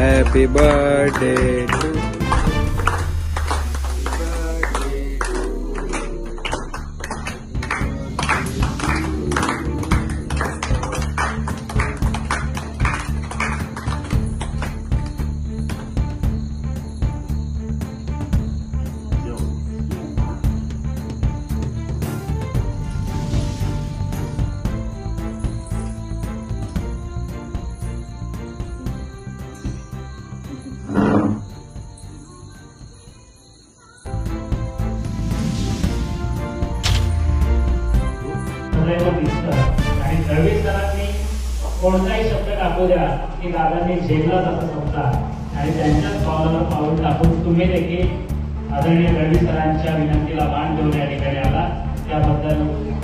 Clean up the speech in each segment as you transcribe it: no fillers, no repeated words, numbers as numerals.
Happy birthday to आणि दळवी सरांनी कोणताही शब्द टाकू द्या की दादांनी झेललाच असं समजा आणि त्यांच्याच पावलावर पाऊल टाकून तुम्ही देखील आदरणीय दळवी सरांच्या विनंतीला मान देऊन या ठिकाणी आला त्याबद्दल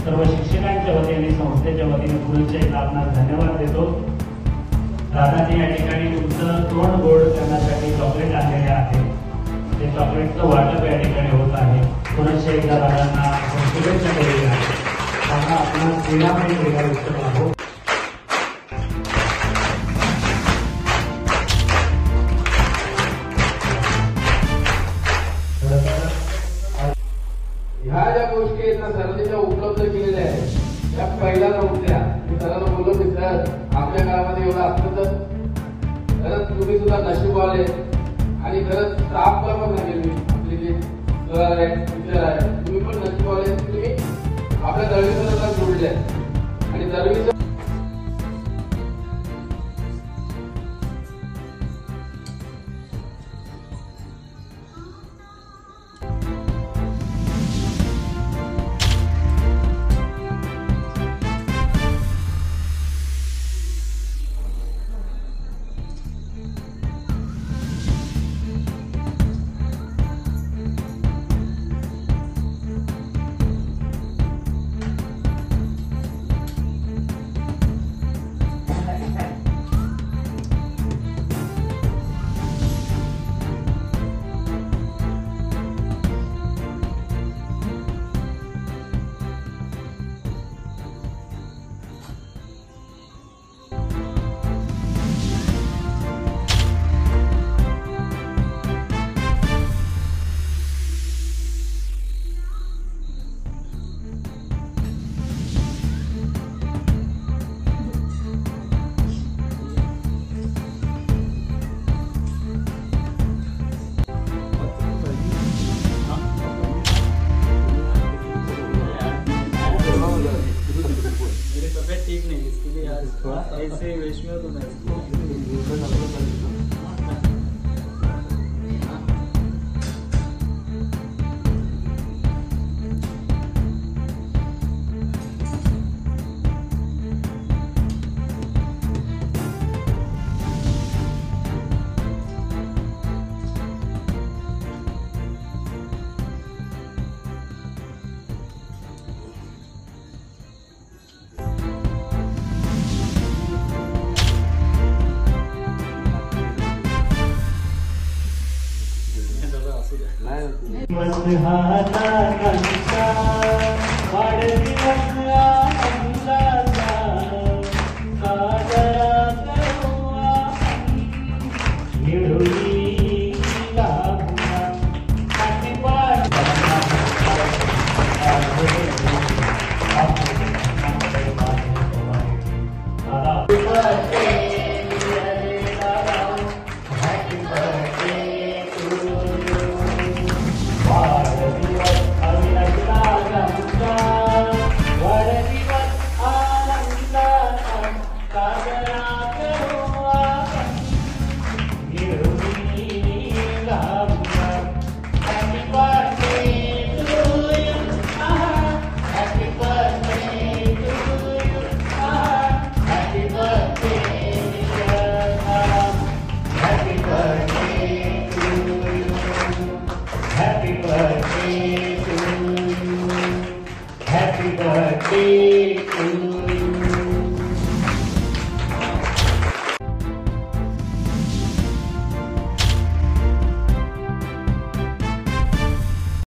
सर्व शिक्षकांच्या वतीने संस्थेच्या वतीने पुढचे एक आपणास धन्यवाद देतो। दादांनी या ठिकाणी तुमचं तोंड गोड करण्यासाठी चॉकलेट आणलेले आहे ते चॉकलेटचं वाटप या ठिकाणी होत आहे। पुढचे एकदा दादांना शुभेच्छा करूया। दादा आपला क्रीडामध्ये वेगळा विषय आहे। ह्या ज्या गोष्टी आहेत ना सरांनी ज्या उपलब्ध केलेल्या आहेत त्या पहिला नव्हत्या। मी सरांना बोललो की सर आपल्या काळामध्ये एवढं असतं तर खरंच तुम्ही सुद्धा नशीबवाले आणि खरंच स्टाफ पण नाही आपले जे सर आहेत टीचर आहेत तुम्ही पण नशीबवाले तुम्ही आपल्या दळवी सरांना जोडले आणि दळवी ठीक नहीं इसके लिए यार ऐसे वेश में तो नहीं हाता